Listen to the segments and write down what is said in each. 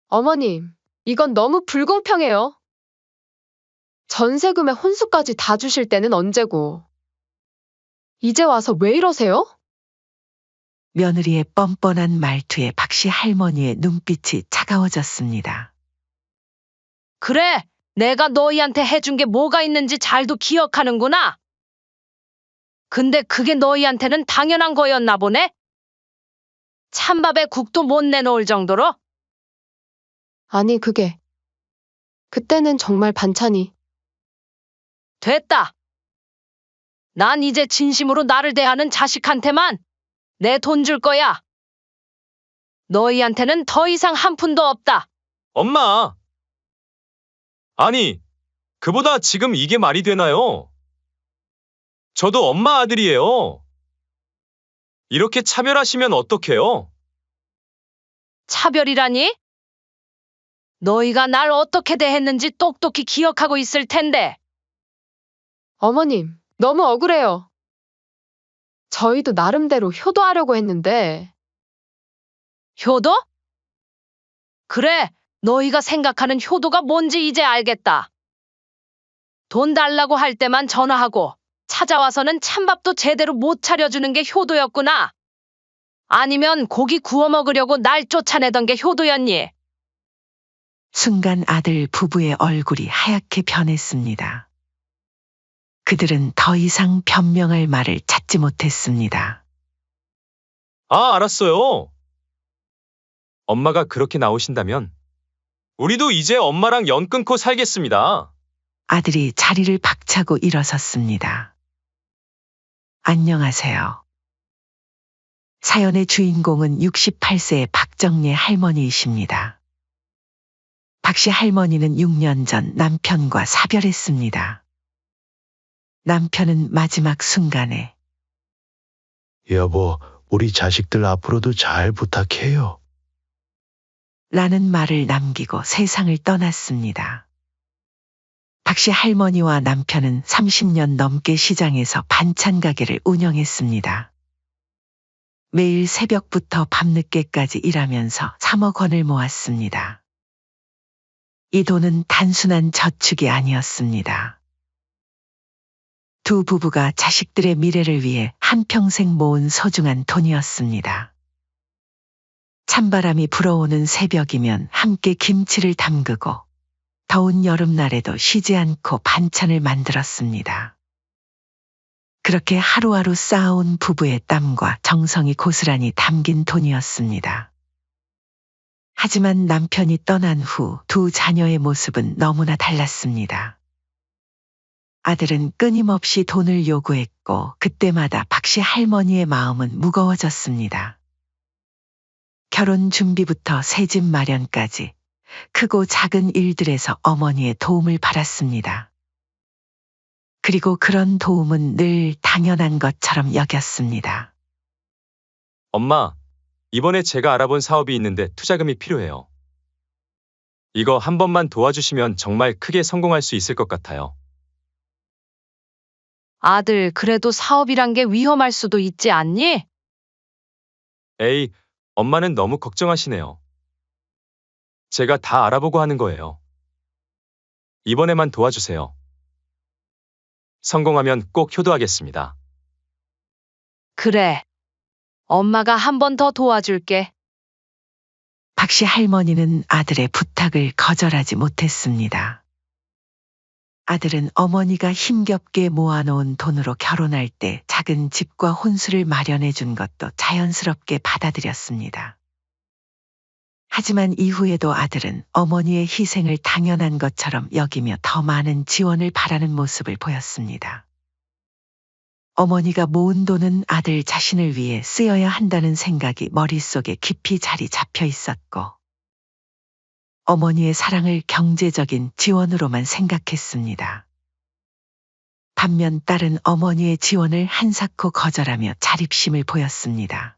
어머님, 이건 너무 불공평해요. 전세금에 혼수까지 다 주실 때는 언제고. 이제 와서 왜 이러세요? 며느리의 뻔뻔한 말투에 박씨 할머니의 눈빛이 차가워졌습니다. 그래, 내가 너희한테 해준 게 뭐가 있는지 잘도 기억하는구나. 근데 그게 너희한테는 당연한 거였나 보네? 찬밥에 국도 못 내놓을 정도로? 아니, 그때는 정말 반찬이. 됐다. 난 이제 진심으로 나를 대하는 자식한테만 내 돈 줄 거야. 너희한테는 더 이상 한 푼도 없다. 엄마! 아니, 그보다 지금 이게 말이 되나요? 저도 엄마 아들이에요. 이렇게 차별하시면 어떡해요? 차별이라니? 너희가 날 어떻게 대했는지 똑똑히 기억하고 있을 텐데. 어머님, 너무 억울해요. 저희도 나름대로 효도하려고 했는데. 효도? 그래, 너희가 생각하는 효도가 뭔지 이제 알겠다. 돈 달라고 할 때만 전화하고 찾아와서는 찬밥도 제대로 못 차려주는 게 효도였구나. 아니면 고기 구워 먹으려고 날 쫓아내던 게 효도였니? 순간 아들 부부의 얼굴이 하얗게 변했습니다. 그들은 더 이상 변명할 말을 찾지 못했습니다. 아, 알았어요. 엄마가 그렇게 나오신다면 우리도 이제 엄마랑 연 끊고 살겠습니다. 아들이 자리를 박차고 일어섰습니다. 안녕하세요. 사연의 주인공은 68세의 박정례 할머니이십니다. 박씨 할머니는 6년 전 남편과 사별했습니다. 남편은 마지막 순간에 여보, 우리 자식들 앞으로도 잘 부탁해요. 라는 말을 남기고 세상을 떠났습니다. 박씨 할머니와 남편은 30년 넘게 시장에서 반찬 가게를 운영했습니다. 매일 새벽부터 밤늦게까지 일하면서 3억 원을 모았습니다. 이 돈은 단순한 저축이 아니었습니다. 두 부부가 자식들의 미래를 위해 한평생 모은 소중한 돈이었습니다. 찬바람이 불어오는 새벽이면 함께 김치를 담그고 더운 여름날에도 쉬지 않고 반찬을 만들었습니다. 그렇게 하루하루 쌓아온 부부의 땀과 정성이 고스란히 담긴 돈이었습니다. 하지만 남편이 떠난 후 두 자녀의 모습은 너무나 달랐습니다. 아들은 끊임없이 돈을 요구했고 그때마다 박씨 할머니의 마음은 무거워졌습니다. 결혼 준비부터 새집 마련까지 크고 작은 일들에서 어머니의 도움을 받았습니다. 그리고 그런 도움은 늘 당연한 것처럼 여겼습니다. 엄마, 이번에 제가 알아본 사업이 있는데 투자금이 필요해요. 이거 한 번만 도와주시면 정말 크게 성공할 수 있을 것 같아요. 아들, 그래도 사업이란 게 위험할 수도 있지 않니? 에이, 엄마는 너무 걱정하시네요. 제가 다 알아보고 하는 거예요. 이번에만 도와주세요. 성공하면 꼭 효도하겠습니다. 그래. 엄마가 한 번 더 도와줄게. 박씨 할머니는 아들의 부탁을 거절하지 못했습니다. 아들은 어머니가 힘겹게 모아놓은 돈으로 결혼할 때 작은 집과 혼수를 마련해 준 것도 자연스럽게 받아들였습니다. 하지만 이후에도 아들은 어머니의 희생을 당연한 것처럼 여기며 더 많은 지원을 바라는 모습을 보였습니다. 어머니가 모은 돈은 아들 자신을 위해 쓰여야 한다는 생각이 머릿속에 깊이 자리 잡혀 있었고, 어머니의 사랑을 경제적인 지원으로만 생각했습니다. 반면 딸은 어머니의 지원을 한사코 거절하며 자립심을 보였습니다.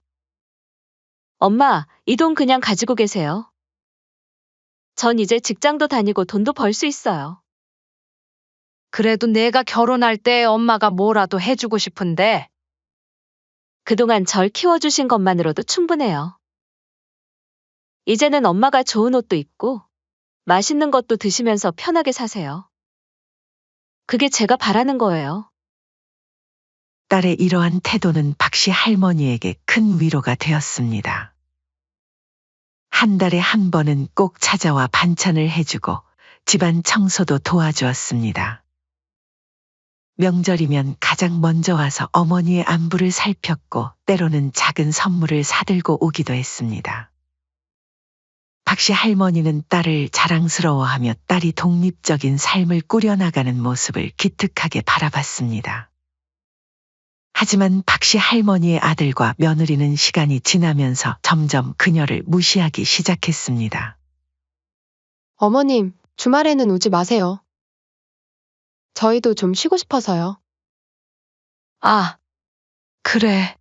엄마, 이 돈 그냥 가지고 계세요. 전 이제 직장도 다니고 돈도 벌 수 있어요. 그래도 내가 결혼할 때 엄마가 뭐라도 해주고 싶은데. 그동안 절 키워주신 것만으로도 충분해요. 이제는 엄마가 좋은 옷도 입고 맛있는 것도 드시면서 편하게 사세요. 그게 제가 바라는 거예요. 딸의 이러한 태도는 박씨 할머니에게 큰 위로가 되었습니다. 한 달에 한 번은 꼭 찾아와 반찬을 해주고 집안 청소도 도와주었습니다. 명절이면 가장 먼저 와서 어머니의 안부를 살폈고 때로는 작은 선물을 사들고 오기도 했습니다. 박씨 할머니는 딸을 자랑스러워하며 딸이 독립적인 삶을 꾸려나가는 모습을 기특하게 바라봤습니다. 하지만 박씨 할머니의 아들과 며느리는 시간이 지나면서 점점 그녀를 무시하기 시작했습니다. 어머님, 주말에는 오지 마세요. 저희도 좀 쉬고 싶어서요. 아, 그래.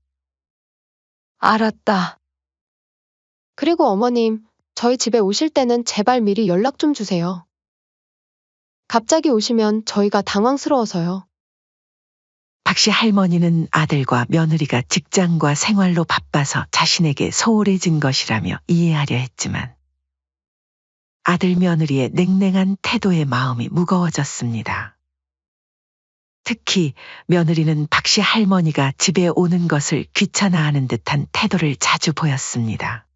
알았다. 그리고 어머님, 저희 집에 오실 때는 제발 미리 연락 좀 주세요. 갑자기 오시면 저희가 당황스러워서요. 박씨 할머니는 아들과 며느리가 직장과 생활로 바빠서 자신에게 소홀해진 것이라며 이해하려 했지만 아들 며느리의 냉랭한 태도에 마음이 무거워졌습니다. 특히 며느리는 박씨 할머니가 집에 오는 것을 귀찮아하는 듯한 태도를 자주 보였습니다.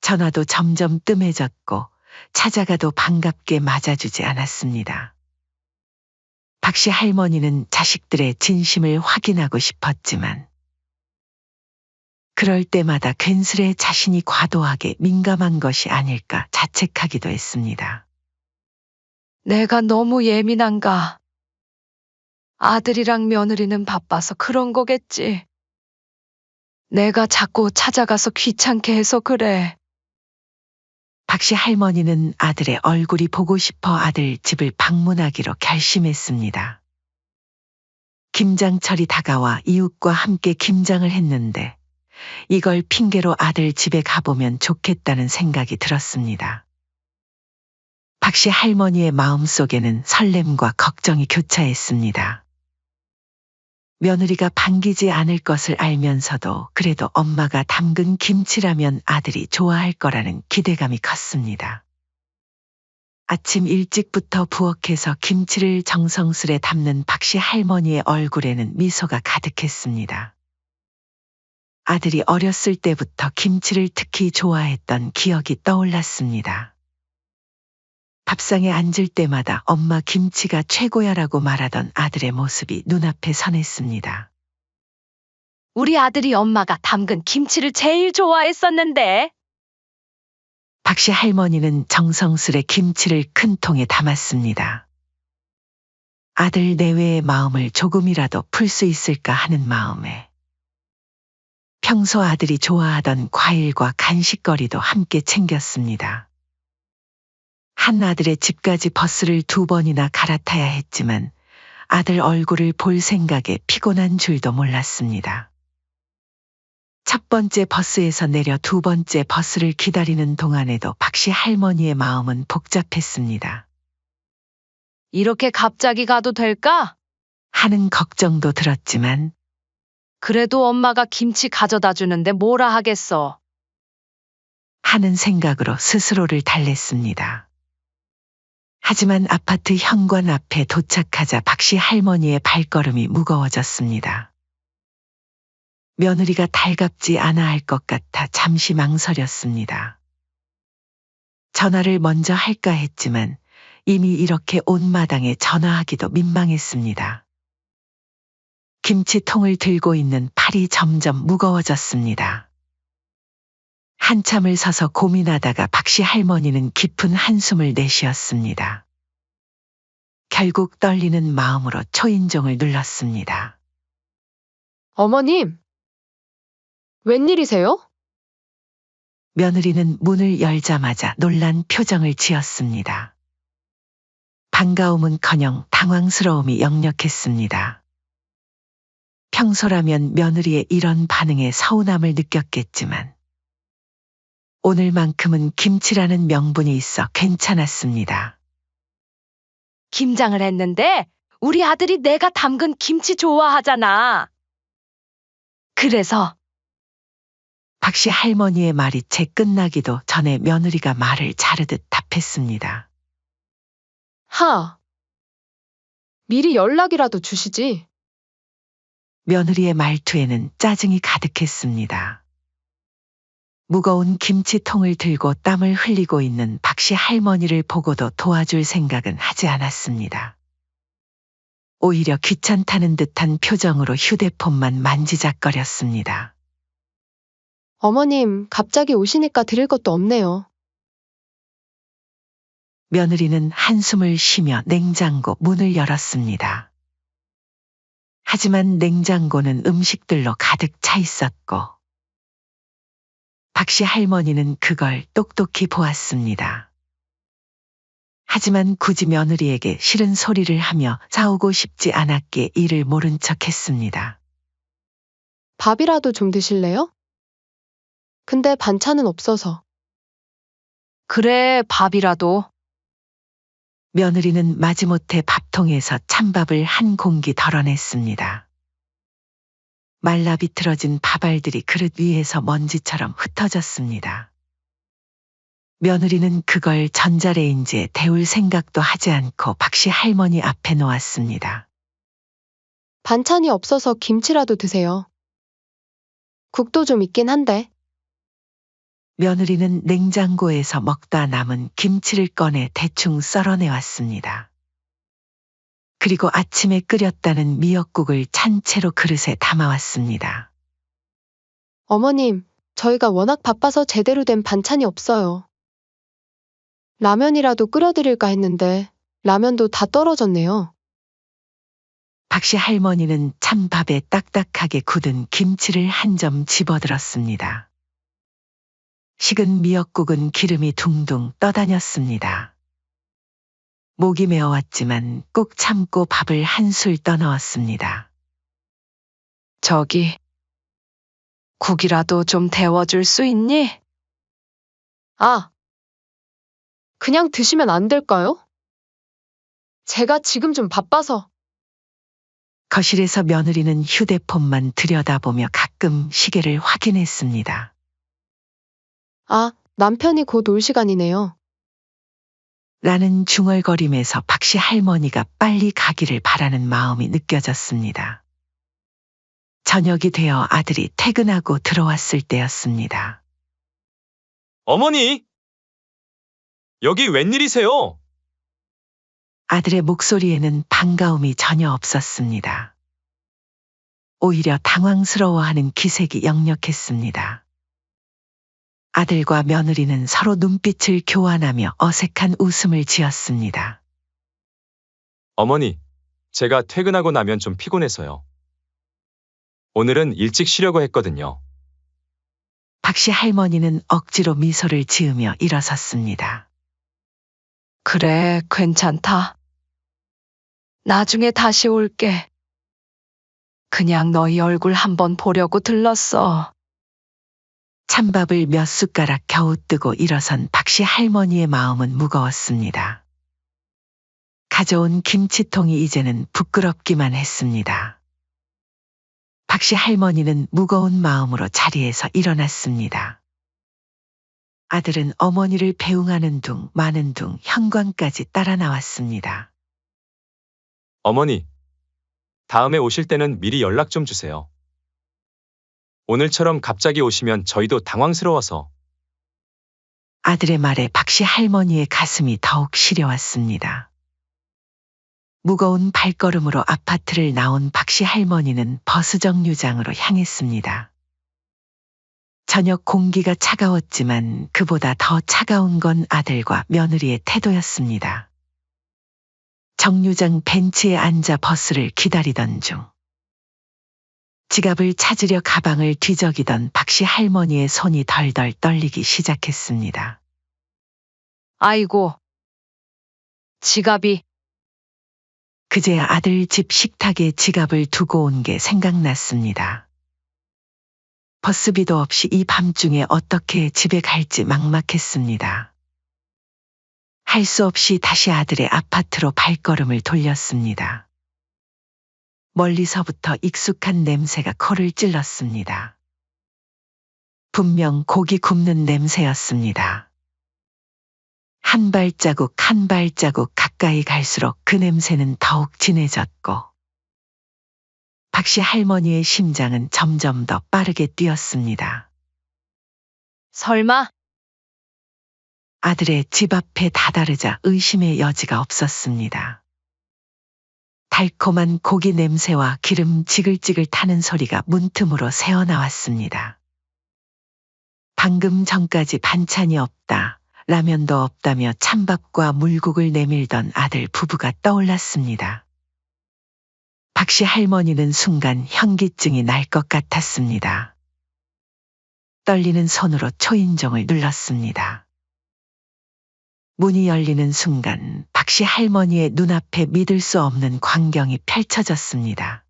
전화도 점점 뜸해졌고 찾아가도 반갑게 맞아주지 않았습니다. 박씨 할머니는 자식들의 진심을 확인하고 싶었지만 그럴 때마다 괜스레 자신이 과도하게 민감한 것이 아닐까 자책하기도 했습니다. 내가 너무 예민한가? 아들이랑 며느리는 바빠서 그런 거겠지. 내가 자꾸 찾아가서 귀찮게 해서 그래. 박씨 할머니는 아들의 얼굴이 보고 싶어 아들 집을 방문하기로 결심했습니다. 김장철이 다가와 이웃과 함께 김장을 했는데 이걸 핑계로 아들 집에 가보면 좋겠다는 생각이 들었습니다. 박씨 할머니의 마음속에는 설렘과 걱정이 교차했습니다. 며느리가 반기지 않을 것을 알면서도 그래도 엄마가 담근 김치라면 아들이 좋아할 거라는 기대감이 컸습니다. 아침 일찍부터 부엌에서 김치를 정성스레 담는 박씨 할머니의 얼굴에는 미소가 가득했습니다. 아들이 어렸을 때부터 김치를 특히 좋아했던 기억이 떠올랐습니다. 밥상에 앉을 때마다 엄마 김치가 최고야라고 말하던 아들의 모습이 눈앞에 선했습니다. 우리 아들이 엄마가 담근 김치를 제일 좋아했었는데. 박씨 할머니는 정성스레 김치를 큰 통에 담았습니다. 아들 내외의 마음을 조금이라도 풀 수 있을까 하는 마음에 평소 아들이 좋아하던 과일과 간식거리도 함께 챙겼습니다. 한 아들의 집까지 버스를 2번이나 갈아타야 했지만 아들 얼굴을 볼 생각에 피곤한 줄도 몰랐습니다. 첫 번째 버스에서 내려 2번째 버스를 기다리는 동안에도 박씨 할머니의 마음은 복잡했습니다. 이렇게 갑자기 가도 될까? 하는 걱정도 들었지만 그래도 엄마가 김치 가져다 주는데 뭐라 하겠어. 하는 생각으로 스스로를 달랬습니다. 하지만 아파트 현관 앞에 도착하자 박씨 할머니의 발걸음이 무거워졌습니다. 며느리가 달갑지 않아 할 것 같아 잠시 망설였습니다. 전화를 먼저 할까 했지만 이미 이렇게 온 마당에 전화하기도 민망했습니다. 김치통을 들고 있는 팔이 점점 무거워졌습니다. 한참을 서서 고민하다가 박씨 할머니는 깊은 한숨을 내쉬었습니다. 결국 떨리는 마음으로 초인종을 눌렀습니다. 어머님, 웬일이세요? 며느리는 문을 열자마자 놀란 표정을 지었습니다. 반가움은커녕 당황스러움이 역력했습니다. 평소라면 며느리의 이런 반응에 서운함을 느꼈겠지만 오늘만큼은 김치라는 명분이 있어 괜찮았습니다. 김장을 했는데 우리 아들이 내가 담근 김치 좋아하잖아. 그래서 박씨 할머니의 말이 채 끝나기도 전에 며느리가 말을 자르듯 답했습니다. 하. 미리 연락이라도 주시지. 며느리의 말투에는 짜증이 가득했습니다. 무거운 김치통을 들고 땀을 흘리고 있는 박씨 할머니를 보고도 도와줄 생각은 하지 않았습니다. 오히려 귀찮다는 듯한 표정으로 휴대폰만 만지작거렸습니다. 어머님, 갑자기 오시니까 드릴 것도 없네요. 며느리는 한숨을 쉬며 냉장고 문을 열었습니다. 하지만 냉장고는 음식들로 가득 차 있었고 박씨 할머니는 그걸 똑똑히 보았습니다. 하지만 굳이 며느리에게 싫은 소리를 하며 싸우고 싶지 않았기에 이를 모른 척했습니다. 밥이라도 좀 드실래요? 근데 반찬은 없어서. 그래, 밥이라도. 며느리는 마지못해 밥통에서 찬밥을 한 공기 덜어냈습니다. 말라 비틀어진 밥알들이 그릇 위에서 먼지처럼 흩어졌습니다. 며느리는 그걸 전자레인지에 데울 생각도 하지 않고 박씨 할머니 앞에 놓았습니다. 반찬이 없어서 김치라도 드세요. 국도 좀 있긴 한데. 며느리는 냉장고에서 먹다 남은 김치를 꺼내 대충 썰어내왔습니다. 그리고 아침에 끓였다는 미역국을 찬 채로 그릇에 담아왔습니다. 어머님, 저희가 워낙 바빠서 제대로 된 반찬이 없어요. 라면이라도 끓여드릴까 했는데 라면도 다 떨어졌네요. 박씨 할머니는 찬밥에 딱딱하게 굳은 김치를 한 점 집어들었습니다. 식은 미역국은 기름이 둥둥 떠다녔습니다. 목이 메어왔지만 꾹 참고 밥을 한술 떠넣었습니다. 저기, 국이라도 좀 데워줄 수 있니? 아, 그냥 드시면 안 될까요? 제가 지금 좀 바빠서. 거실에서 며느리는 휴대폰만 들여다보며 가끔 시계를 확인했습니다. 아, 남편이 곧 올 시간이네요. 라는 중얼거림에서 박씨 할머니가 빨리 가기를 바라는 마음이 느껴졌습니다. 저녁이 되어 아들이 퇴근하고 들어왔을 때였습니다. 어머니! 여기 웬일이세요? 아들의 목소리에는 반가움이 전혀 없었습니다. 오히려 당황스러워하는 기색이 역력했습니다. 아들과 며느리는 서로 눈빛을 교환하며 어색한 웃음을 지었습니다. 어머니, 제가 퇴근하고 나면 좀 피곤해서요. 오늘은 일찍 쉬려고 했거든요. 박씨 할머니는 억지로 미소를 지으며 일어섰습니다. 그래, 괜찮다. 나중에 다시 올게. 그냥 너희 얼굴 한번 보려고 들렀어. 찬밥을 몇 숟가락 겨우 뜨고 일어선 박씨 할머니의 마음은 무거웠습니다. 가져온 김치통이 이제는 부끄럽기만 했습니다. 박씨 할머니는 무거운 마음으로 자리에서 일어났습니다. 아들은 어머니를 배웅하는 둥 마는 둥 현관까지 따라 나왔습니다. 어머니, 다음에 오실 때는 미리 연락 좀 주세요. 오늘처럼 갑자기 오시면 저희도 당황스러워서. 아들의 말에 박씨 할머니의 가슴이 더욱 시려왔습니다. 무거운 발걸음으로 아파트를 나온 박씨 할머니는 버스정류장으로 향했습니다. 저녁 공기가 차가웠지만 그보다 더 차가운 건 아들과 며느리의 태도였습니다. 정류장 벤치에 앉아 버스를 기다리던 중 지갑을 찾으려 가방을 뒤적이던 박씨 할머니의 손이 덜덜 떨리기 시작했습니다. 아이고, 지갑이. 그제야 아들 집 식탁에 지갑을 두고 온 게 생각났습니다. 버스비도 없이 이 밤중에 어떻게 집에 갈지 막막했습니다. 할 수 없이 다시 아들의 아파트로 발걸음을 돌렸습니다. 멀리서부터 익숙한 냄새가 코를 찔렀습니다. 분명 고기 굽는 냄새였습니다. 한 발자국 한 발자국 가까이 갈수록 그 냄새는 더욱 진해졌고 박씨 할머니의 심장은 점점 더 빠르게 뛰었습니다. 설마? 아들의 집 앞에 다다르자 의심의 여지가 없었습니다. 달콤한 고기 냄새와 기름 지글지글 타는 소리가 문틈으로 새어나왔습니다. 방금 전까지 반찬이 없다, 라면도 없다며 찬밥과 물국을 내밀던 아들 부부가 떠올랐습니다. 박씨 할머니는 순간 현기증이 날 것 같았습니다. 떨리는 손으로 초인종을 눌렀습니다. 문이 열리는 순간 박씨 할머니의 눈앞에 믿을 수 없는 광경이 펼쳐졌습니다.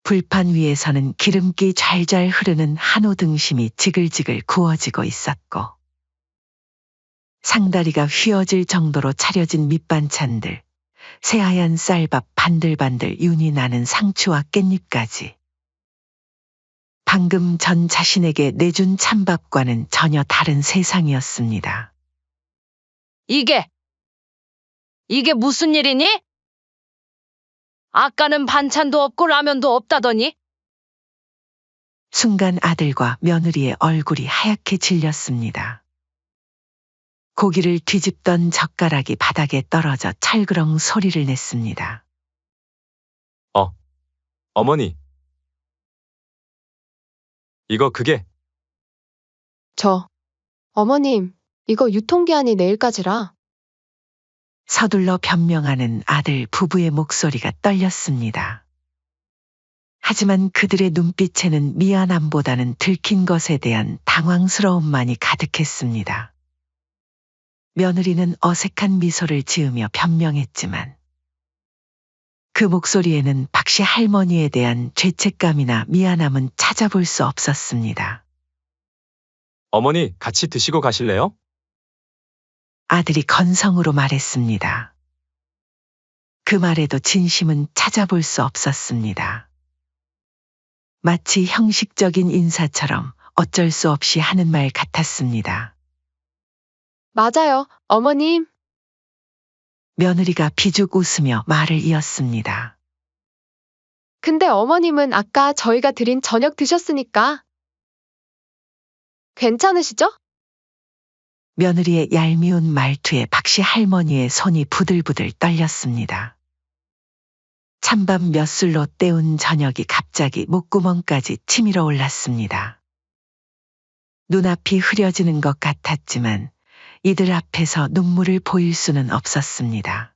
불판 위에서는 기름기 잘잘 흐르는 한우 등심이 지글지글 구워지고 있었고 상다리가 휘어질 정도로 차려진 밑반찬들, 새하얀 쌀밥 반들반들 윤이 나는 상추와 깻잎까지. 방금 전 자신에게 내준 찬밥과는 전혀 다른 세상이었습니다. 이게 무슨 일이니? 아까는 반찬도 없고 라면도 없다더니? 순간 아들과 며느리의 얼굴이 하얗게 질렸습니다. 고기를 뒤집던 젓가락이 바닥에 떨어져 찰그렁 소리를 냈습니다. 어머니. 이거 그게 어머님, 이거 유통기한이 내일까지라. 서둘러 변명하는 아들 부부의 목소리가 떨렸습니다. 하지만 그들의 눈빛에는 미안함보다는 들킨 것에 대한 당황스러움만이 가득했습니다. 며느리는 어색한 미소를 지으며 변명했지만 그 목소리에는 박씨 할머니에 대한 죄책감이나 미안함은 찾아볼 수 없었습니다. 어머니 같이 드시고 가실래요? 아들이 건성으로 말했습니다. 그 말에도 진심은 찾아볼 수 없었습니다. 마치 형식적인 인사처럼 어쩔 수 없이 하는 말 같았습니다. 맞아요, 어머님. 며느리가 비죽 웃으며 말을 이었습니다. 근데 어머님은 아까 저희가 드린 저녁 드셨으니까. 괜찮으시죠? 며느리의 얄미운 말투에 박씨 할머니의 손이 부들부들 떨렸습니다. 찬밥 몇 술로 때운 저녁이 갑자기 목구멍까지 치밀어 올랐습니다. 눈앞이 흐려지는 것 같았지만 이들 앞에서 눈물을 보일 수는 없었습니다.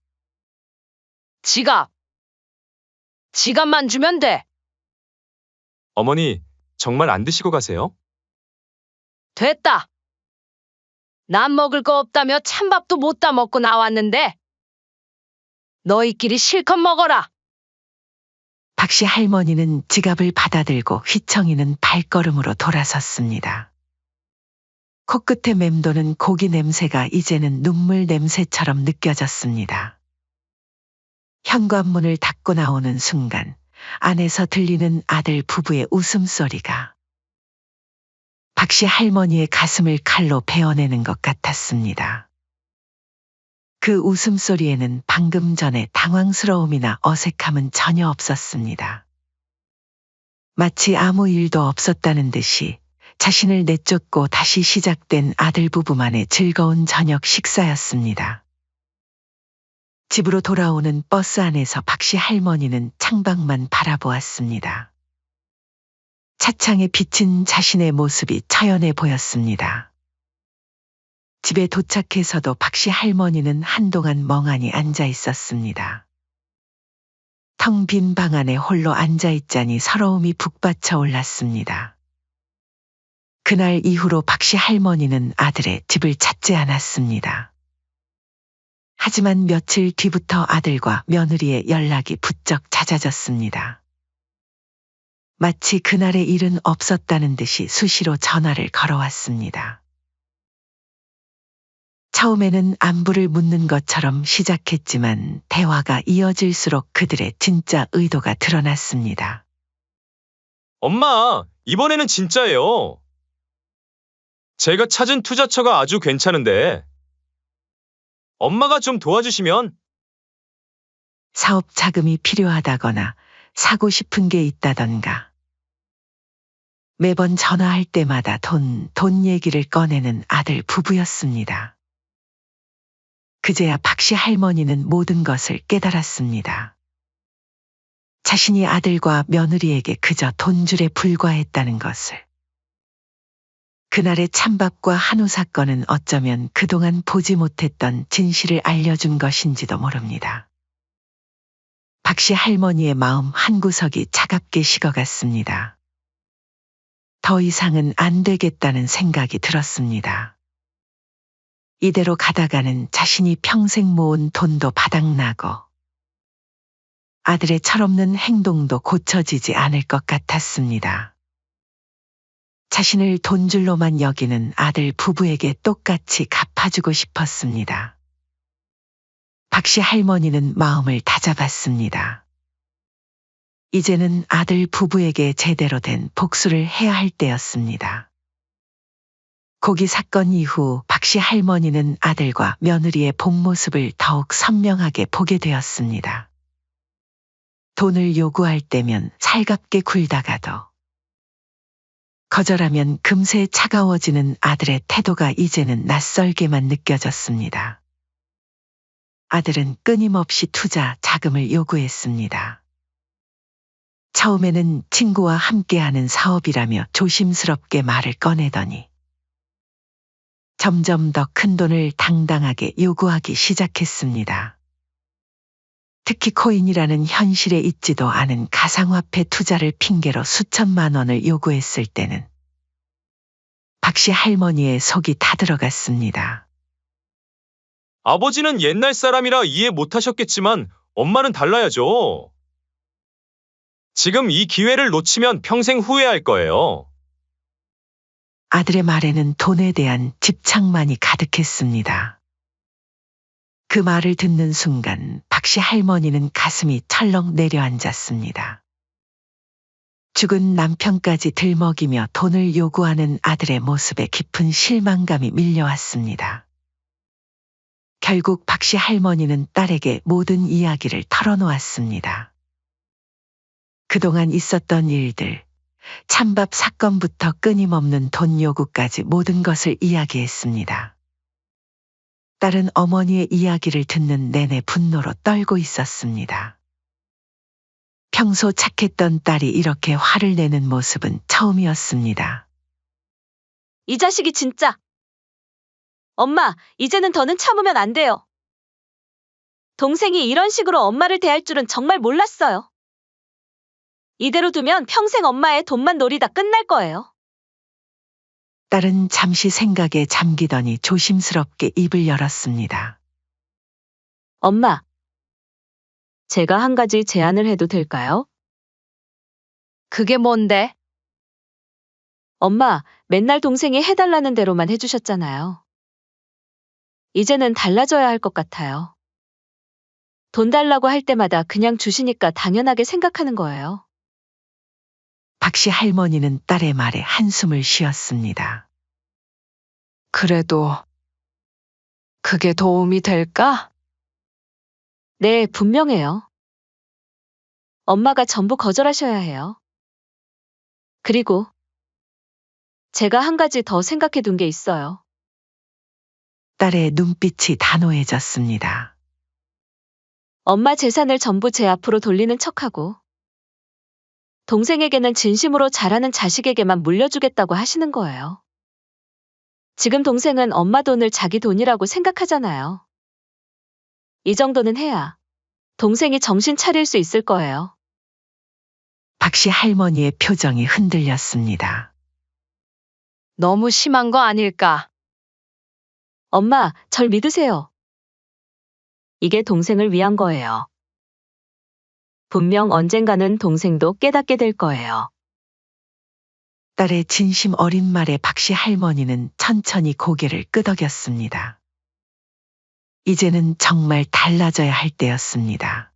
지갑만 주면 돼. 어머니 정말 안 드시고 가세요? 됐다. 난 먹을 거 없다며 찬밥도 못 다 먹고 나왔는데. 너희끼리 실컷 먹어라. 박씨 할머니는 지갑을 받아들고 휘청이는 발걸음으로 돌아섰습니다. 코끝에 맴도는 고기 냄새가 이제는 눈물 냄새처럼 느껴졌습니다. 현관문을 닫고 나오는 순간 안에서 들리는 아들 부부의 웃음소리가 박씨 할머니의 가슴을 칼로 베어내는 것 같았습니다. 그 웃음소리에는 방금 전에 당황스러움이나 어색함은 전혀 없었습니다. 마치 아무 일도 없었다는 듯이 자신을 내쫓고 다시 시작된 아들 부부만의 즐거운 저녁 식사였습니다. 집으로 돌아오는 버스 안에서 박씨 할머니는 창밖만 바라보았습니다. 차창에 비친 자신의 모습이 처연해 보였습니다. 집에 도착해서도 박씨 할머니는 한동안 멍하니 앉아 있었습니다. 텅 빈 방 안에 홀로 앉아 있자니 서러움이 북받쳐 올랐습니다. 그날 이후로 박씨 할머니는 아들의 집을 찾지 않았습니다. 하지만 며칠 뒤부터 아들과 며느리의 연락이 부쩍 잦아졌습니다. 마치 그날의 일은 없었다는 듯이 수시로 전화를 걸어왔습니다. 처음에는 안부를 묻는 것처럼 시작했지만 대화가 이어질수록 그들의 진짜 의도가 드러났습니다. 엄마, 이번에는 진짜예요. 제가 찾은 투자처가 아주 괜찮은데 엄마가 좀 도와주시면. 사업 자금이 필요하다거나 사고 싶은 게 있다던가. 매번 전화할 때마다 돈 얘기를 꺼내는 아들 부부였습니다. 그제야 박씨 할머니는 모든 것을 깨달았습니다. 자신이 아들과 며느리에게 그저 돈줄에 불과했다는 것을. 그날의 찬밥과 한우 사건은 어쩌면 그동안 보지 못했던 진실을 알려준 것인지도 모릅니다. 박씨 할머니의 마음 한구석이 차갑게 식어갔습니다. 더 이상은 안 되겠다는 생각이 들었습니다. 이대로 가다가는 자신이 평생 모은 돈도 바닥나고 아들의 철없는 행동도 고쳐지지 않을 것 같았습니다. 자신을 돈줄로만 여기는 아들 부부에게 똑같이 갚아주고 싶었습니다. 박씨 할머니는 마음을 다잡았습니다. 이제는 아들 부부에게 제대로 된 복수를 해야 할 때였습니다. 고기 사건 이후 박씨 할머니는 아들과 며느리의 본 모습을 더욱 선명하게 보게 되었습니다. 돈을 요구할 때면 살갑게 굴다가도 거절하면 금세 차가워지는 아들의 태도가 이제는 낯설게만 느껴졌습니다. 아들은 끊임없이 투자 자금을 요구했습니다. 처음에는 친구와 함께하는 사업이라며 조심스럽게 말을 꺼내더니 점점 더 큰 돈을 당당하게 요구하기 시작했습니다. 특히 코인이라는 현실에 있지도 않은 가상화폐 투자를 핑계로 수천만 원을 요구했을 때는 박씨 할머니의 속이 타들어갔습니다. 아버지는 옛날 사람이라 이해 못하셨겠지만 엄마는 달라야죠. 지금 이 기회를 놓치면 평생 후회할 거예요. 아들의 말에는 돈에 대한 집착만이 가득했습니다. 그 말을 듣는 순간 박씨 할머니는 가슴이 철렁 내려앉았습니다. 죽은 남편까지 들먹이며 돈을 요구하는 아들의 모습에 깊은 실망감이 밀려왔습니다. 결국 박씨 할머니는 딸에게 모든 이야기를 털어놓았습니다. 그동안 있었던 일들, 찬밥 사건부터 끊임없는 돈 요구까지 모든 것을 이야기했습니다. 딸은 어머니의 이야기를 듣는 내내 분노로 떨고 있었습니다. 평소 착했던 딸이 이렇게 화를 내는 모습은 처음이었습니다. 이 자식이 진짜. 엄마, 이제는 더는 참으면 안 돼요. 동생이 이런 식으로 엄마를 대할 줄은 정말 몰랐어요. 이대로 두면 평생 엄마의 돈만 노리다 끝날 거예요. 딸은 잠시 생각에 잠기더니 조심스럽게 입을 열었습니다. 엄마, 제가 한 가지 제안을 해도 될까요? 그게 뭔데? 엄마, 맨날 동생이 해달라는 대로만 해주셨잖아요. 이제는 달라져야 할 것 같아요. 돈 달라고 할 때마다 그냥 주시니까 당연하게 생각하는 거예요. 박씨 할머니는 딸의 말에 한숨을 쉬었습니다. 그래도 그게 도움이 될까? 네, 분명해요. 엄마가 전부 거절하셔야 해요. 그리고 제가 한 가지 더 생각해 둔 게 있어요. 딸의 눈빛이 단호해졌습니다. 엄마 재산을 전부 제 앞으로 돌리는 척하고 동생에게는 진심으로 잘하는 자식에게만 물려주겠다고 하시는 거예요. 지금 동생은 엄마 돈을 자기 돈이라고 생각하잖아요. 이 정도는 해야 동생이 정신 차릴 수 있을 거예요. 박씨 할머니의 표정이 흔들렸습니다. 너무 심한 거 아닐까? 엄마, 절 믿으세요. 이게 동생을 위한 거예요. 분명 언젠가는 동생도 깨닫게 될 거예요. 딸의 진심 어린 말에 박씨 할머니는 천천히 고개를 끄덕였습니다. 이제는 정말 달라져야 할 때였습니다.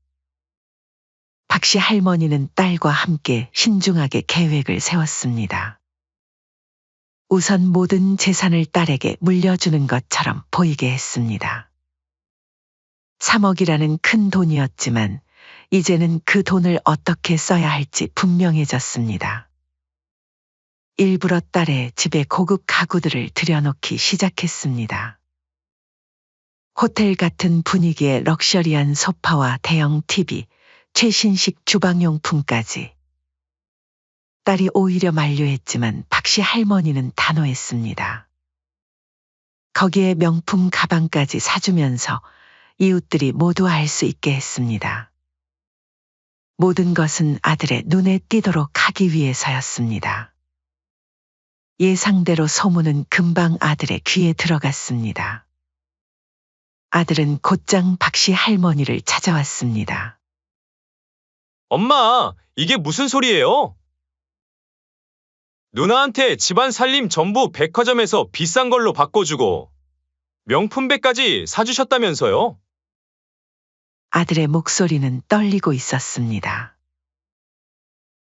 박씨 할머니는 딸과 함께 신중하게 계획을 세웠습니다. 우선 모든 재산을 딸에게 물려주는 것처럼 보이게 했습니다. 3억이라는 큰 돈이었지만 이제는 그 돈을 어떻게 써야 할지 분명해졌습니다. 일부러 딸의 집에 고급 가구들을 들여놓기 시작했습니다. 호텔 같은 분위기의 럭셔리한 소파와 대형 TV, 최신식 주방용품까지. 딸이 오히려 만류했지만 박씨 할머니는 단호했습니다. 거기에 명품 가방까지 사주면서 이웃들이 모두 알 수 있게 했습니다. 모든 것은 아들의 눈에 띄도록 하기 위해서였습니다. 예상대로 소문은 금방 아들의 귀에 들어갔습니다. 아들은 곧장 박씨 할머니를 찾아왔습니다. 엄마, 이게 무슨 소리예요? 누나한테 집안 살림 전부 백화점에서 비싼 걸로 바꿔주고 명품백까지 사주셨다면서요? 아들의 목소리는 떨리고 있었습니다.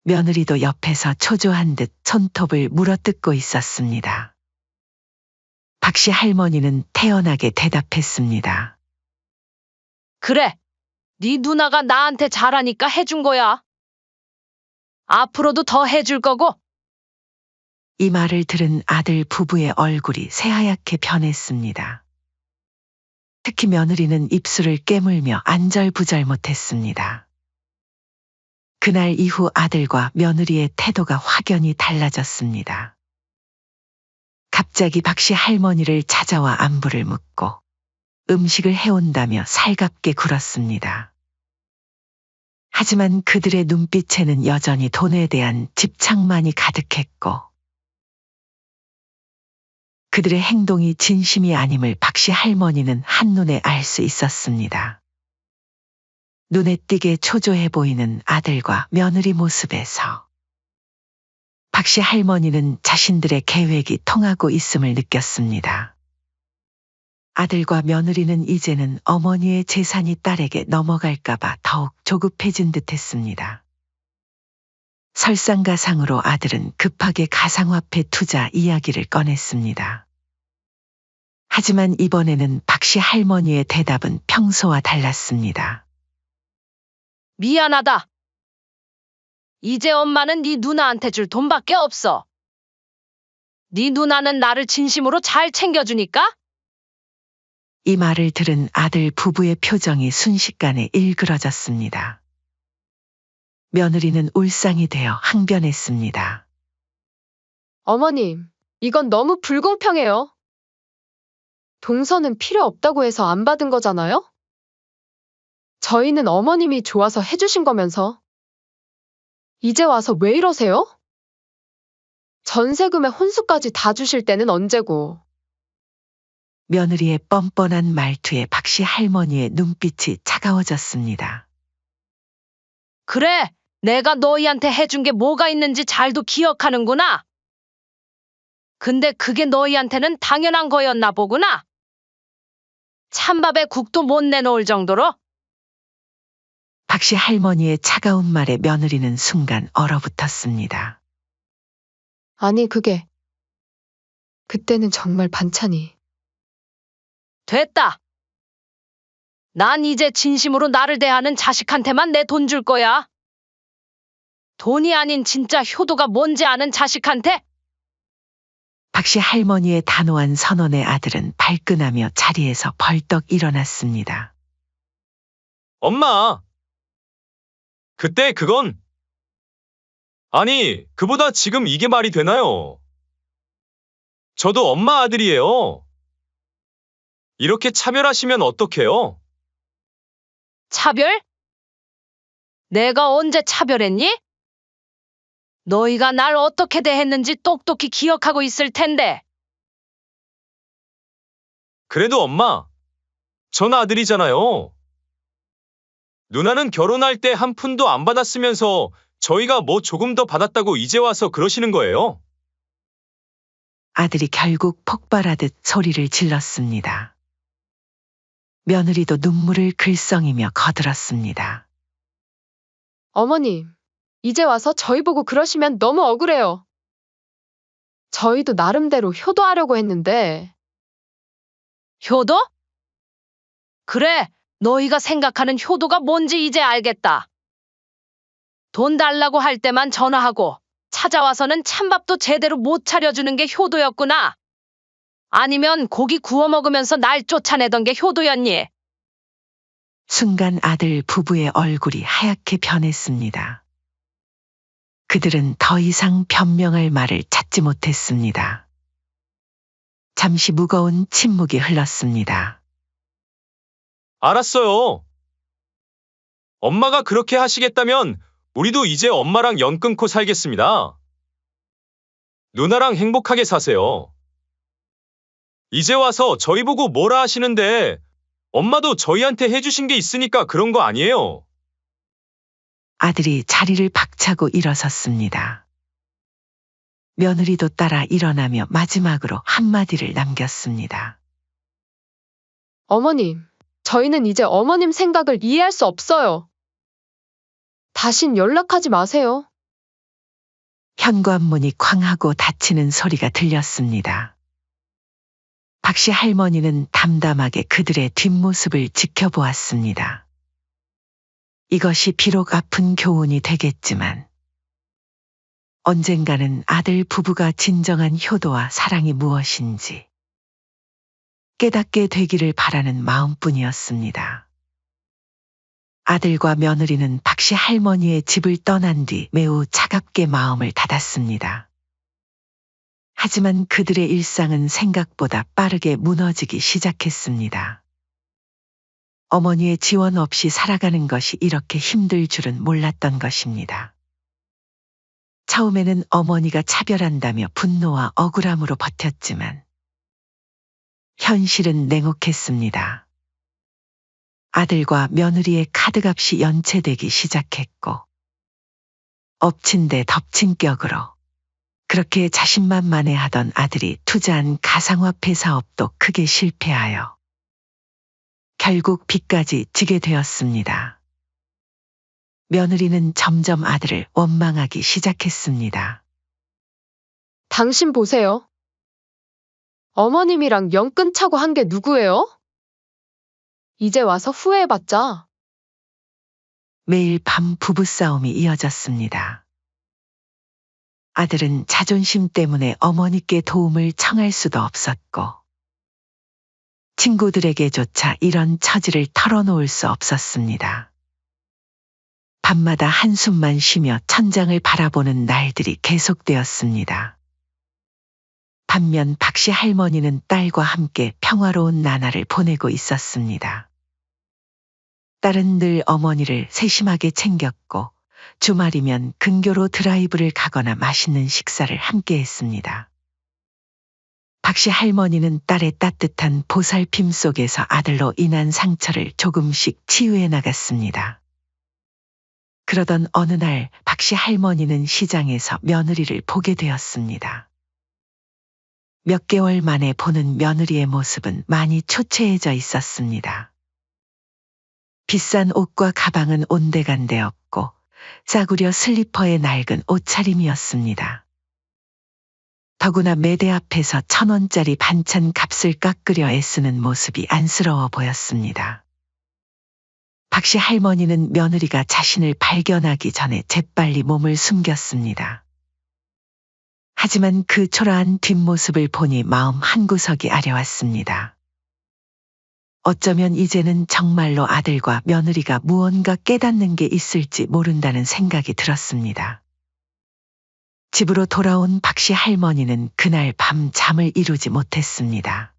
며느리도 옆에서 초조한 듯 손톱을 물어뜯고 있었습니다. 박씨 할머니는 태연하게 대답했습니다. 그래, 네 누나가 나한테 잘하니까 해준 거야. 앞으로도 더 해줄 거고. 이 말을 들은 아들 부부의 얼굴이 새하얗게 변했습니다. 특히 며느리는 입술을 깨물며 안절부절 못했습니다. 그날 이후 아들과 며느리의 태도가 확연히 달라졌습니다. 갑자기 박씨 할머니를 찾아와 안부를 묻고 음식을 해온다며 살갑게 굴었습니다. 하지만 그들의 눈빛에는 여전히 돈에 대한 집착만이 가득했고 그들의 행동이 진심이 아님을 박씨 할머니는 한눈에 알 수 있었습니다. 눈에 띄게 초조해 보이는 아들과 며느리 모습에서 박씨 할머니는 자신들의 계획이 통하고 있음을 느꼈습니다. 아들과 며느리는 이제는 어머니의 재산이 딸에게 넘어갈까봐 더욱 조급해진 듯했습니다. 설상가상으로 아들은 급하게 가상화폐 투자 이야기를 꺼냈습니다. 하지만 이번에는 박씨 할머니의 대답은 평소와 달랐습니다. 미안하다. 이제 엄마는 네 누나한테 줄 돈밖에 없어. 네 누나는 나를 진심으로 잘 챙겨주니까? 이 말을 들은 아들 부부의 표정이 순식간에 일그러졌습니다. 며느리는 울상이 되어 항변했습니다. 어머님, 이건 너무 불공평해요. 동서는 필요 없다고 해서 안 받은 거잖아요? 저희는 어머님이 좋아서 해주신 거면서. 이제 와서 왜 이러세요? 전세금에 혼수까지 다 주실 때는 언제고. 며느리의 뻔뻔한 말투에 박씨 할머니의 눈빛이 차가워졌습니다. 그래, 내가 너희한테 해준 게 뭐가 있는지 잘도 기억하는구나. 근데 그게 너희한테는 당연한 거였나 보구나. 찬밥에 국도 못 내놓을 정도로? 박씨 할머니의 차가운 말에 며느리는 순간 얼어붙었습니다. 아니, 그때는 정말 반찬이. 됐다. 난 이제 진심으로 나를 대하는 자식한테만 내 돈 줄 거야. 돈이 아닌 진짜 효도가 뭔지 아는 자식한테? 박씨 할머니의 단호한 선언에 아들은 발끈하며 자리에서 벌떡 일어났습니다. 엄마! 그때 그건... 아니, 그보다 지금 이게 말이 되나요? 저도 엄마 아들이에요. 이렇게 차별하시면 어떡해요? 차별? 내가 언제 차별했니? 너희가 날 어떻게 대했는지 똑똑히 기억하고 있을 텐데. 그래도 엄마, 전 아들이잖아요. 누나는 결혼할 때 한 푼도 안 받았으면서 저희가 뭐 조금 더 받았다고 이제 와서 그러시는 거예요? 아들이 결국 폭발하듯 소리를 질렀습니다. 며느리도 눈물을 글썽이며 거들었습니다. 어머님, 이제 와서 저희 보고 그러시면 너무 억울해요. 저희도 나름대로 효도하려고 했는데, 효도? 그래, 너희가 생각하는 효도가 뭔지 이제 알겠다. 돈 달라고 할 때만 전화하고 찾아와서는 찬밥도 제대로 못 차려주는 게 효도였구나. 아니면 고기 구워 먹으면서 날 쫓아내던 게 효도였니? 순간 아들 부부의 얼굴이 하얗게 변했습니다. 그들은 더 이상 변명할 말을 찾지 못했습니다. 잠시 무거운 침묵이 흘렀습니다. 알았어요. 엄마가 그렇게 하시겠다면 우리도 이제 엄마랑 연 끊고 살겠습니다. 누나랑 행복하게 사세요. 이제 와서 저희 보고 뭐라 하시는데 엄마도 저희한테 해주신 게 있으니까 그런 거 아니에요. 아들이 자리를 박차고 일어섰습니다. 며느리도 따라 일어나며 마지막으로 한마디를 남겼습니다. 어머님, 저희는 이제 어머님 생각을 이해할 수 없어요. 다신 연락하지 마세요. 현관문이 쾅 하고 닫히는 소리가 들렸습니다. 박씨 할머니는 담담하게 그들의 뒷모습을 지켜보았습니다. 이것이 비록 아픈 교훈이 되겠지만 언젠가는 아들 부부가 진정한 효도와 사랑이 무엇인지 깨닫게 되기를 바라는 마음뿐이었습니다. 아들과 며느리는 박씨 할머니의 집을 떠난 뒤 매우 차갑게 마음을 닫았습니다. 하지만 그들의 일상은 생각보다 빠르게 무너지기 시작했습니다. 어머니의 지원 없이 살아가는 것이 이렇게 힘들 줄은 몰랐던 것입니다. 처음에는 어머니가 차별한다며 분노와 억울함으로 버텼지만 현실은 냉혹했습니다. 아들과 며느리의 카드값이 연체되기 시작했고 엎친 데 덮친 격으로 그렇게 자신만만해하던 아들이 투자한 가상화폐 사업도 크게 실패하여 결국 빚까지 지게 되었습니다. 며느리는 점점 아들을 원망하기 시작했습니다. 당신 보세요. 어머님이랑 연 끊자고 한 게 누구예요? 이제 와서 후회해봤자. 매일 밤 부부싸움이 이어졌습니다. 아들은 자존심 때문에 어머니께 도움을 청할 수도 없었고 친구들에게조차 이런 처지를 털어놓을 수 없었습니다. 밤마다 한숨만 쉬며 천장을 바라보는 날들이 계속되었습니다. 반면 박씨 할머니는 딸과 함께 평화로운 나날을 보내고 있었습니다. 딸은 늘 어머니를 세심하게 챙겼고 주말이면 근교로 드라이브를 가거나 맛있는 식사를 함께 했습니다. 박씨 할머니는 딸의 따뜻한 보살핌 속에서 아들로 인한 상처를 조금씩 치유해 나갔습니다. 그러던 어느 날 박씨 할머니는 시장에서 며느리를 보게 되었습니다. 몇 개월 만에 보는 며느리의 모습은 많이 초췌해져 있었습니다. 비싼 옷과 가방은 온데간데 없고 싸구려 슬리퍼의 낡은 옷차림이었습니다. 더구나 매대 앞에서 1,000원짜리 반찬 값을 깎으려 애쓰는 모습이 안쓰러워 보였습니다. 박씨 할머니는 며느리가 자신을 발견하기 전에 재빨리 몸을 숨겼습니다. 하지만 그 초라한 뒷모습을 보니 마음 한구석이 아려왔습니다. 어쩌면 이제는 정말로 아들과 며느리가 무언가 깨닫는 게 있을지 모른다는 생각이 들었습니다. 집으로 돌아온 박씨 할머니는 그날 밤 잠을 이루지 못했습니다.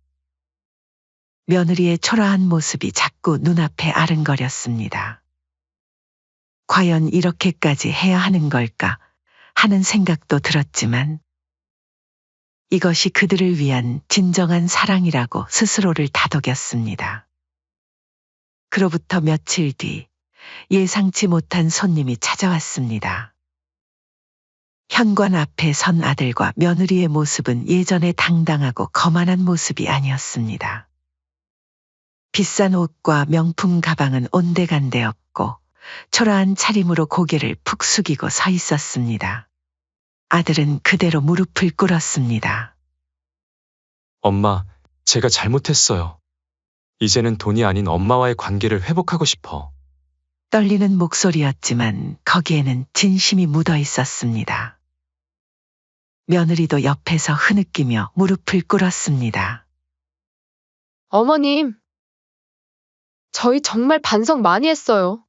며느리의 초라한 모습이 자꾸 눈앞에 아른거렸습니다. 과연 이렇게까지 해야 하는 걸까 하는 생각도 들었지만 이것이 그들을 위한 진정한 사랑이라고 스스로를 다독였습니다. 그로부터 며칠 뒤 예상치 못한 손님이 찾아왔습니다. 현관 앞에 선 아들과 며느리의 모습은 예전에 당당하고 거만한 모습이 아니었습니다. 비싼 옷과 명품 가방은 온데간데 없고 초라한 차림으로 고개를 푹 숙이고 서 있었습니다. 아들은 그대로 무릎을 꿇었습니다. 엄마, 제가 잘못했어요. 이제는 돈이 아닌 엄마와의 관계를 회복하고 싶어. 떨리는 목소리였지만 거기에는 진심이 묻어 있었습니다. 며느리도 옆에서 흐느끼며 무릎을 꿇었습니다. 어머님, 저희 정말 반성 많이 했어요.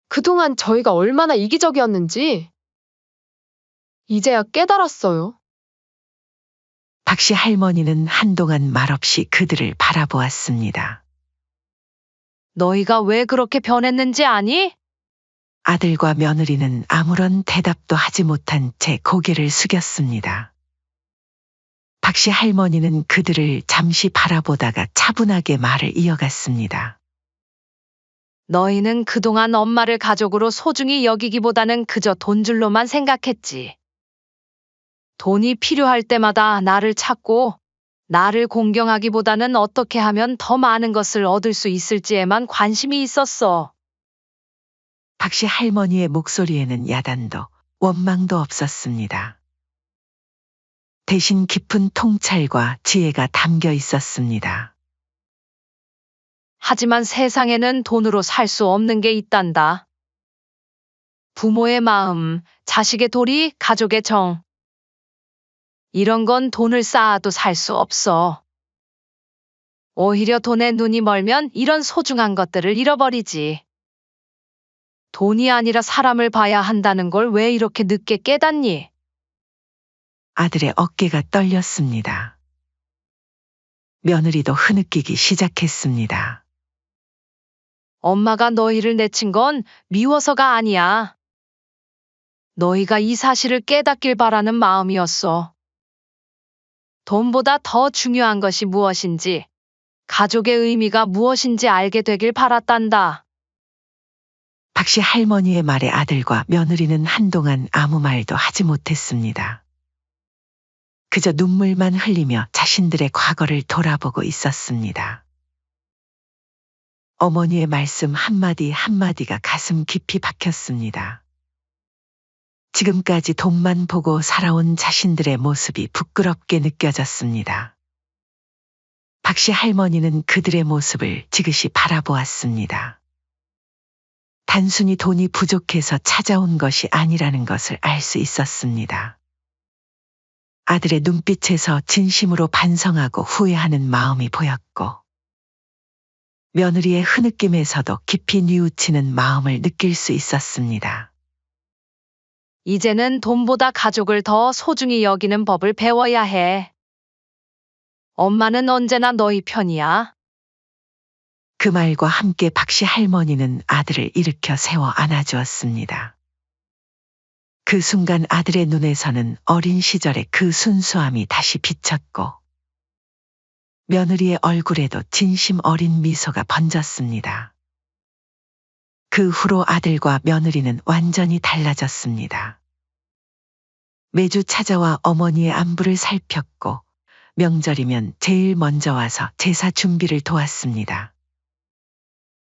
그동안 저희가 얼마나 이기적이었는지 이제야 깨달았어요. 박씨 할머니는 한동안 말없이 그들을 바라보았습니다. 너희가 왜 그렇게 변했는지 아니? 아들과 며느리는 아무런 대답도 하지 못한 채 고개를 숙였습니다. 박씨 할머니는 그들을 잠시 바라보다가 차분하게 말을 이어갔습니다. 너희는 그동안 엄마를 가족으로 소중히 여기기보다는 그저 돈줄로만 생각했지. 돈이 필요할 때마다 나를 찾고 나를 공경하기보다는 어떻게 하면 더 많은 것을 얻을 수 있을지에만 관심이 있었어. 박씨 할머니의 목소리에는 야단도 원망도 없었습니다. 대신 깊은 통찰과 지혜가 담겨 있었습니다. 하지만 세상에는 돈으로 살 수 없는 게 있단다. 부모의 마음, 자식의 도리, 가족의 정. 이런 건 돈을 쌓아도 살 수 없어. 오히려 돈에 눈이 멀면 이런 소중한 것들을 잃어버리지. 돈이 아니라 사람을 봐야 한다는 걸 왜 이렇게 늦게 깨닫니? 아들의 어깨가 떨렸습니다. 며느리도 흐느끼기 시작했습니다. 엄마가 너희를 내친 건 미워서가 아니야. 너희가 이 사실을 깨닫길 바라는 마음이었어. 돈보다 더 중요한 것이 무엇인지, 가족의 의미가 무엇인지 알게 되길 바랐단다. 박씨 할머니의 말에 아들과 며느리는 한동안 아무 말도 하지 못했습니다. 그저 눈물만 흘리며 자신들의 과거를 돌아보고 있었습니다. 어머니의 말씀 한마디 한마디가 가슴 깊이 박혔습니다. 지금까지 돈만 보고 살아온 자신들의 모습이 부끄럽게 느껴졌습니다. 박씨 할머니는 그들의 모습을 지그시 바라보았습니다. 단순히 돈이 부족해서 찾아온 것이 아니라는 것을 알 수 있었습니다. 아들의 눈빛에서 진심으로 반성하고 후회하는 마음이 보였고, 며느리의 흐느낌에서도 깊이 뉘우치는 마음을 느낄 수 있었습니다. 이제는 돈보다 가족을 더 소중히 여기는 법을 배워야 해. 엄마는 언제나 너희 편이야. 그 말과 함께 박씨 할머니는 아들을 일으켜 세워 안아주었습니다. 그 순간 아들의 눈에서는 어린 시절의 그 순수함이 다시 비쳤고, 며느리의 얼굴에도 진심 어린 미소가 번졌습니다. 그 후로 아들과 며느리는 완전히 달라졌습니다. 매주 찾아와 어머니의 안부를 살폈고, 명절이면 제일 먼저 와서 제사 준비를 도왔습니다.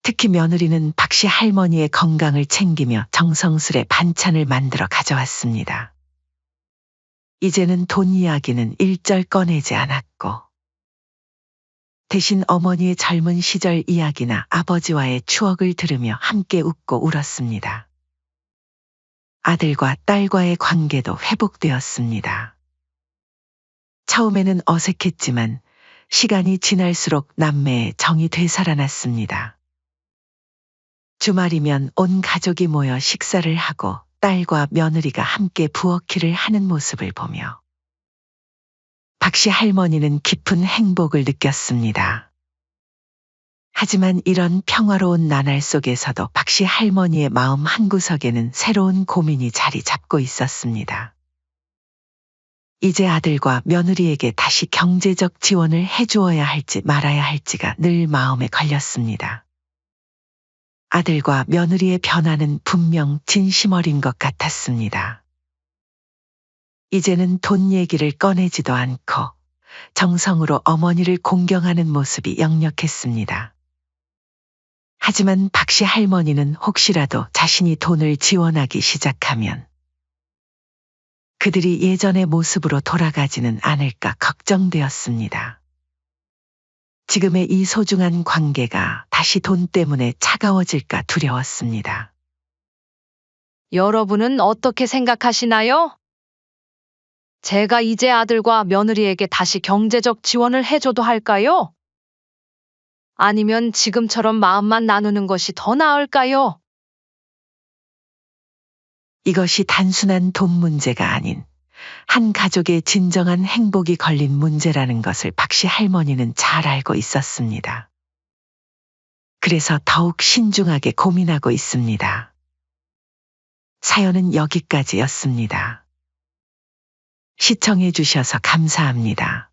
특히 며느리는 박씨 할머니의 건강을 챙기며 정성스레 반찬을 만들어 가져왔습니다. 이제는 돈 이야기는 일절 꺼내지 않았고, 대신 어머니의 젊은 시절 이야기나 아버지와의 추억을 들으며 함께 웃고 울었습니다. 아들과 딸과의 관계도 회복되었습니다. 처음에는 어색했지만 시간이 지날수록 남매의 정이 되살아났습니다. 주말이면 온 가족이 모여 식사를 하고 딸과 며느리가 함께 부엌일을 하는 모습을 보며 박씨 할머니는 깊은 행복을 느꼈습니다. 하지만 이런 평화로운 나날 속에서도 박씨 할머니의 마음 한구석에는 새로운 고민이 자리 잡고 있었습니다. 이제 아들과 며느리에게 다시 경제적 지원을 해주어야 할지 말아야 할지가 늘 마음에 걸렸습니다. 아들과 며느리의 변화는 분명 진심 어린 것 같았습니다. 이제는 돈 얘기를 꺼내지도 않고 정성으로 어머니를 공경하는 모습이 역력했습니다. 하지만 박씨 할머니는 혹시라도 자신이 돈을 지원하기 시작하면 그들이 예전의 모습으로 돌아가지는 않을까 걱정되었습니다. 지금의 이 소중한 관계가 다시 돈 때문에 차가워질까 두려웠습니다. 여러분은 어떻게 생각하시나요? 제가 이제 아들과 며느리에게 다시 경제적 지원을 해줘도 할까요? 아니면 지금처럼 마음만 나누는 것이 더 나을까요? 이것이 단순한 돈 문제가 아닌 한 가족의 진정한 행복이 걸린 문제라는 것을 박씨 할머니는 잘 알고 있었습니다. 그래서 더욱 신중하게 고민하고 있습니다. 사연은 여기까지였습니다. 시청해 주셔서 감사합니다.